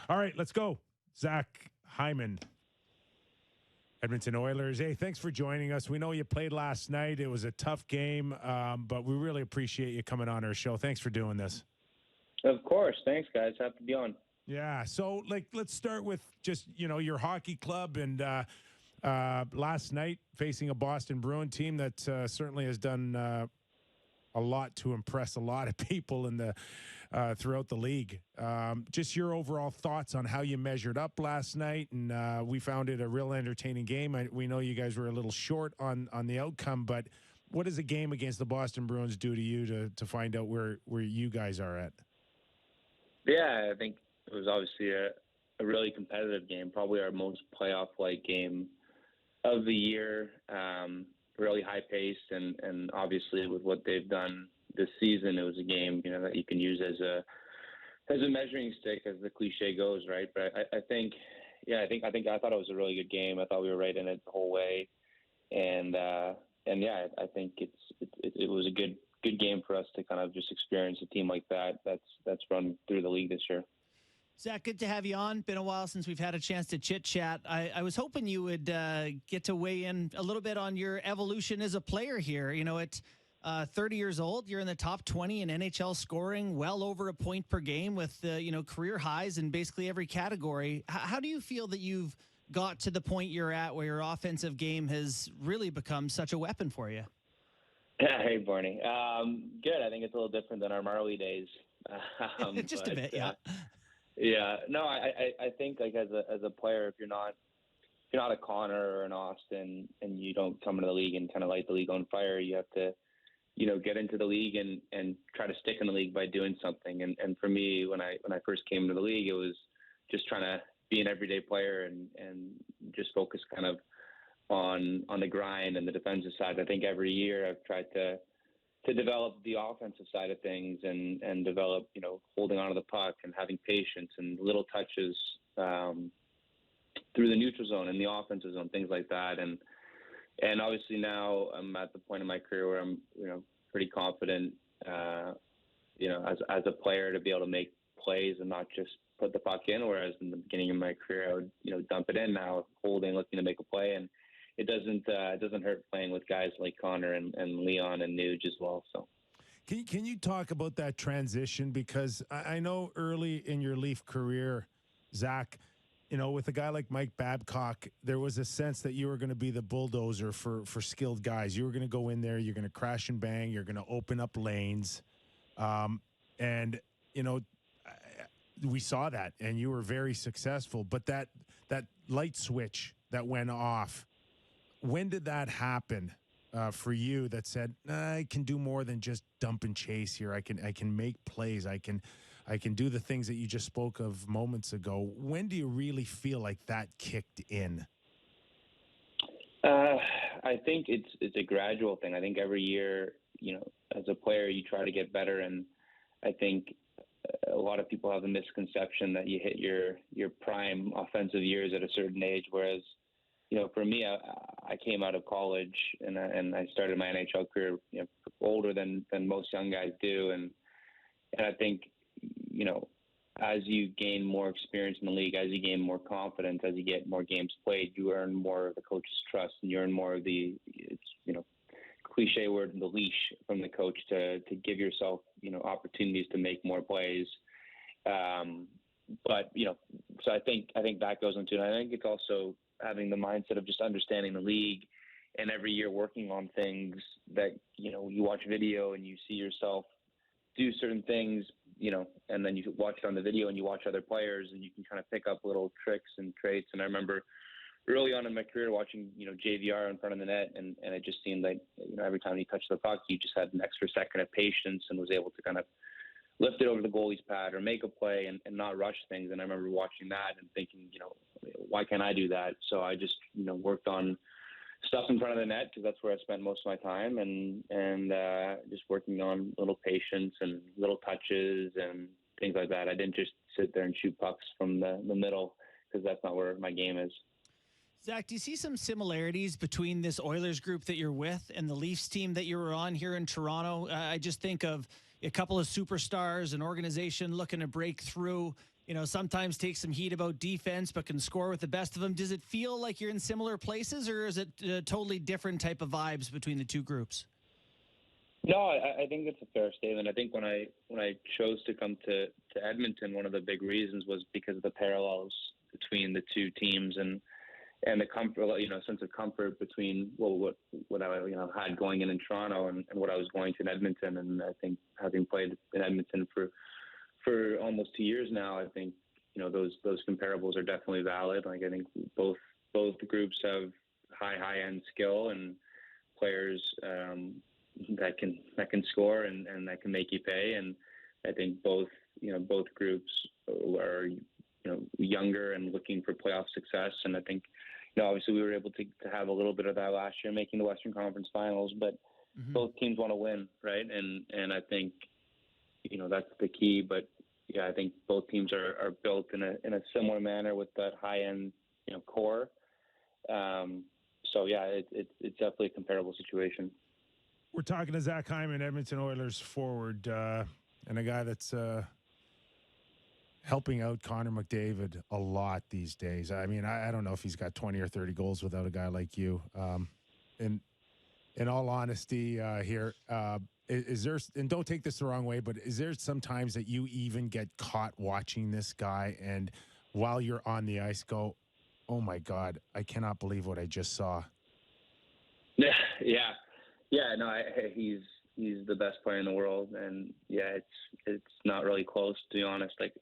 All right, let's go. Zach Hyman, Edmonton Oilers. Hey, thanks for joining us. We know you played last night. It was a tough game, but we really appreciate you coming on our show. Thanks for doing this. Of course. Thanks, guys. Happy to be on. Yeah, so let's start with just, your hockey club and last night facing a Boston Bruin team that certainly has done a lot to impress a lot of people in the throughout the league. Just your overall thoughts on how you measured up last night, and we found it a real entertaining game. We know you guys were a little short on the outcome, but what does a game against the Boston Bruins do to you to find out where you guys are at? Yeah, I think it was obviously a really competitive game, probably our most playoff-like game of the year. Really high-paced, and obviously with what they've done this season, it was a game that you can use as a measuring stick, as the cliche goes, right? But I thought it was a really good game. I thought we were right in it the whole way, and yeah, I think it was a good game for us to kind of just experience a team like that's run through the league this year. Zach, good to have you on. Been a while since we've had a chance to chit-chat. I was hoping you would get to weigh in a little bit on your evolution as a player here. At 30 years old, you're in the top 20 in NHL scoring, well over a point per game with, career highs in basically every category. How do you feel that you've got to the point you're at where your offensive game has really become such a weapon for you? Hey, Barney. Good. I think it's a little different than our Marley days. Just a bit, yeah. Yeah, no, I think like as a player, if you're not a Connor or an Austin and you don't come into the league and kind of light the league on fire, you have to, get into the league and try to stick in the league by doing something. And for me, when I first came into the league, it was just trying to be an everyday player and just focus kind of on the grind and the defensive side. I think every year I've tried to develop the offensive side of things and develop, holding onto the puck and having patience and little touches through the neutral zone and the offensive zone, things like that. And obviously now I'm at the point in my career where I'm, pretty confident, as a player to be able to make plays and not just put the puck in. Whereas in the beginning of my career, I would, dump it in. Now holding, looking to make a play, and it doesn't hurt playing with guys like Connor and Leon and Nuge as well. So, can you talk about that transition? Because I know early in your Leaf career, Zach, with a guy like Mike Babcock, there was a sense that you were going to be the bulldozer for skilled guys. You were going to go in there, you're going to crash and bang, you're going to open up lanes, and we saw that, and you were very successful. But that light switch that went off. When did that happen for you that said, I can do more than just dump and chase here. I can make plays. I can do the things that you just spoke of moments ago. When do you really feel like that kicked in? I think it's a gradual thing. I think every year, as a player, you try to get better. And I think a lot of people have a misconception that you hit your prime offensive years at a certain age, whereas for me, I came out of college and I started my NHL career, older than most young guys do, and I think, as you gain more experience in the league, as you gain more confidence, as you get more games played, you earn more of the coach's trust, and you earn more of the, cliche word, the leash from the coach to give yourself, opportunities to make more plays. But so I think that goes into it. I think it's also having the mindset of just understanding the league and every year working on things that, you watch video and you see yourself do certain things, and then you watch it on the video and you watch other players and you can kind of pick up little tricks and traits. And I remember early on in my career watching, JVR in front of the net, and it just seemed like, every time he touched the puck, he just had an extra second of patience and was able to kind of lift it over the goalie's pad or make a play and not rush things. And I remember watching that and thinking, why can't I do that? So I just, worked on stuff in front of the net because that's where I spent most of my time, and just working on little patience and little touches and things like that. I didn't just sit there and shoot pucks from the middle because that's not where my game is. Zach, do you see some similarities between this Oilers group that you're with and the Leafs team that you were on here in Toronto? I just think of a couple of superstars, an organization looking to break through. sometimes takes some heat about defense, but can score with the best of them. Does it feel like you're in similar places, or is it a totally different type of vibes between the two groups? No, I think that's a fair statement. I think when I chose to come to Edmonton, one of the big reasons was because of the parallels between the two teams and the comfort, sense of comfort between what I had going in Toronto and what I was going to in Edmonton. And I think having played in Edmonton for almost 2 years now, I think those comparables are definitely valid. Like I think both groups have high end skill and players that can score and that can make you pay. And I think both groups are younger and looking for playoff success. And I think obviously we were able to have a little bit of that last year, making the Western Conference Finals. But both teams want to win, right? And I think that's the key. But yeah, I think both teams are built in a similar manner with that high end core. So yeah, it's definitely a comparable situation. We're talking to Zach Hyman, Edmonton Oilers forward, and a guy that's helping out Connor McDavid a lot these days. I mean, I don't know if he's got 20 or 30 goals without a guy like you. In all honesty, here, is there, and don't take this the wrong way, but is there some times that you even get caught watching this guy and while you're on the ice go, oh my God, I cannot believe what I just saw? Yeah, no, he's the best player in the world, and yeah, it's not really close, to be honest. Like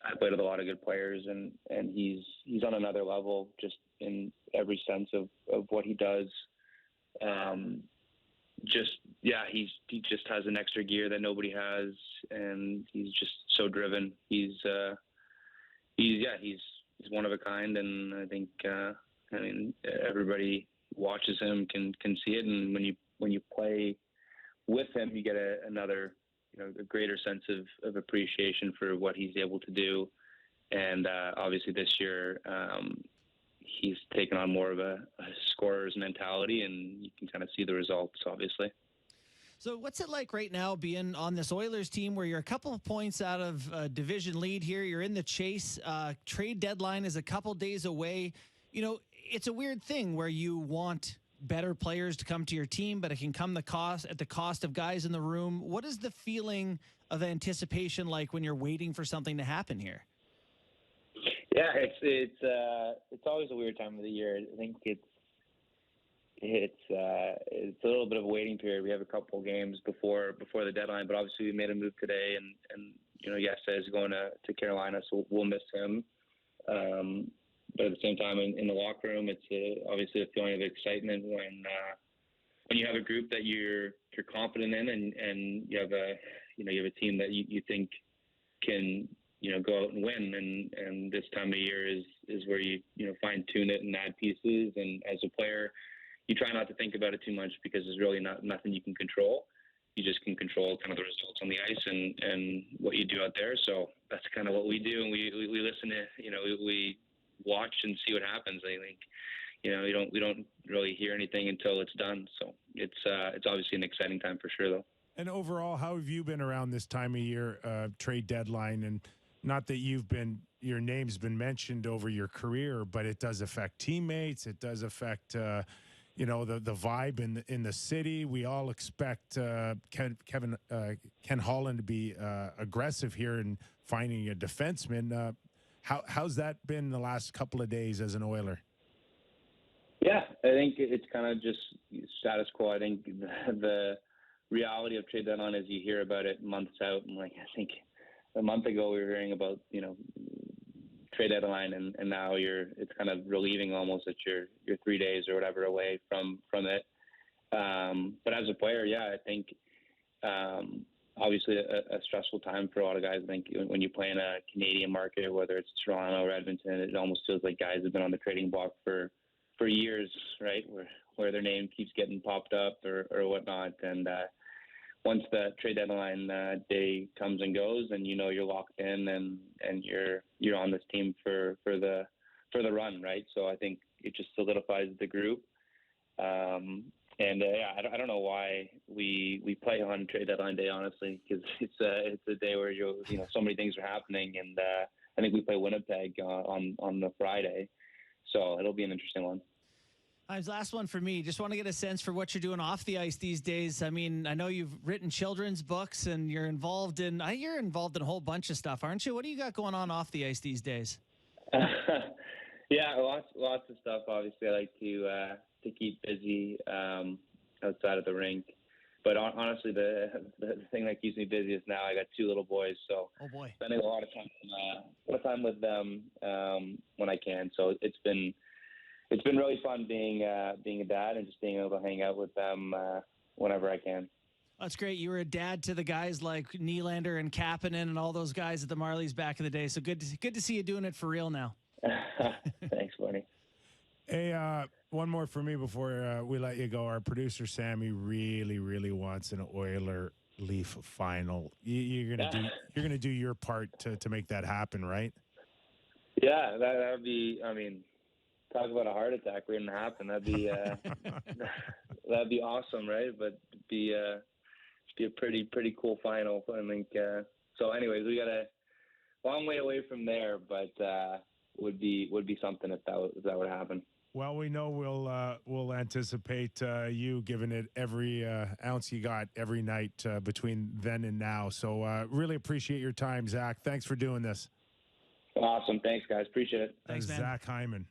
I played with a lot of good players, and he's on another level, just in every sense of what he does. He just has an extra gear that nobody has, and he's just so driven. He's one of a kind, and I think everybody watches him can see it, and when you play with him, you get another a greater sense of appreciation for what he's able to do. And obviously this year he's taken on more of a scorer's mentality, and you can kind of see the results, obviously. So what's it like right now being on this Oilers team where you're a couple of points out of a division lead here? You're in the chase. Trade deadline is a couple days away. It's a weird thing where you want better players to come to your team, but it can come at the cost of guys in the room. What is the feeling of anticipation like when you're waiting for something to happen here? Yeah, it's always a weird time of the year. I think it's a little bit of a waiting period. We have a couple games before the deadline, but obviously we made a move today, and Yesta is going to Carolina, so we'll miss him. But at the same time, in the locker room, it's obviously a feeling of excitement when you have a group that you're confident in, and you have a team that you think can go out and win. And this time of year is where you fine tune it and add pieces. And as a player, you try not to think about it too much because there's really nothing you can control. You just can control kind of the results on the ice and what you do out there. So that's kind of what we do, and we listen to we watch and see what happens. I think we don't really hear anything until it's done. So it's obviously an exciting time for sure, though. And overall, how have you been around this time of year, trade deadline? And not that your name's been mentioned over your career, but it does affect teammates. It does affect the vibe in the city. We all expect Ken Holland to be aggressive here in finding a defenseman. How's that been the last couple of days as an Oiler? Yeah, I think it's kind of just status quo. I think the reality of trade deadline is you hear about it months out, and I think a month ago we were hearing about trade deadline, and now it's kind of relieving almost that you're 3 days or whatever away from it. But as a player, yeah, I think obviously a stressful time for a lot of guys. I think when you play in a Canadian market, whether it's Toronto or Edmonton, it almost feels like guys have been on the trading block for years, right? Where their name keeps getting popped up or whatnot. And once the trade deadline day comes and goes, and you're locked in and you're on this team for the run, right? So I think it just solidifies the group. I don't know why we play on trade deadline day, honestly, because it's a day where so many things are happening, and I think we play Winnipeg on the Friday, so it'll be an interesting one. Last one for me. Just want to get a sense for what you're doing off the ice these days. I mean, I know you've written children's books and you're involved in a whole bunch of stuff, aren't you? What do you got going on off the ice these days? Yeah, lots of stuff. Obviously, I like to keep busy outside of the rink. But honestly, the thing that keeps me busy is now I got 2 little boys, so spending a lot of time with them when I can. So it's been really fun being a dad and just being able to hang out with them whenever I can. That's great. You were a dad to the guys like Nylander and Kapanen and all those guys at the Marlies back in the day. So good to see you doing it for real now. Thanks, buddy. Hey, one more for me before we let you go. Our producer Sammy really, really wants an Oiler Leaf final. You're gonna do your part to make that happen, right? Yeah, that would be. I mean, talk about a heart attack waiting to happen. That'd be that'd be awesome, right? But it'd be a pretty cool final. I think. So, anyways, we got a long way away from there, but would be something if that would happen. Well, we know we'll anticipate you giving it every ounce you got every night between then and now. So really appreciate your time, Zach. Thanks for doing this. Awesome. Thanks, guys. Appreciate it. Thanks, man. Zach Hyman.